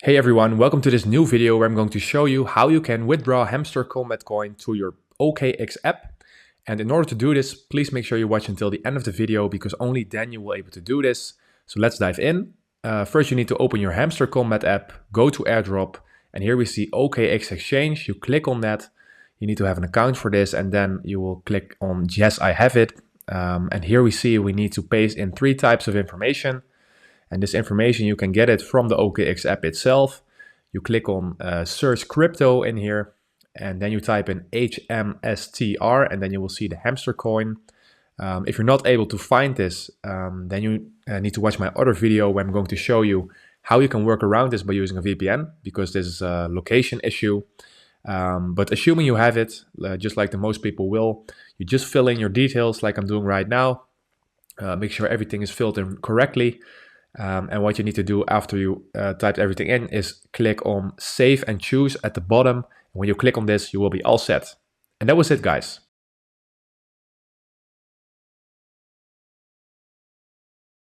Hey everyone, welcome to this new video where I'm going to show you how you can withdraw Hamster Kombat Coin to your OKX app. And in order to do this, please make sure you watch until the end of the video because only then you will be able to do this. So let's dive in. First you need to open your Hamster Kombat app, go to airdrop, and here we see OKX Exchange. You click on that. You need to have an account for this, and then you will click on yes, I have it. And here we see we need to paste in 3 types of information. And this information, you can get it from the OKX app itself. You click on search crypto in here, and then you type in HMSTR, and then you will see the hamster coin. If you're not able to find this, then you need to watch my other video where I'm going to show you how you can work around this by using a VPN, because this is a location issue. But assuming you have it, just like the most people will, you just fill in your details like I'm doing right now. Make sure everything is filled in correctly. And what you need to do after you typed everything in is click on save and choose at the bottom. And when you click on this, you will be all set. And that was it, guys.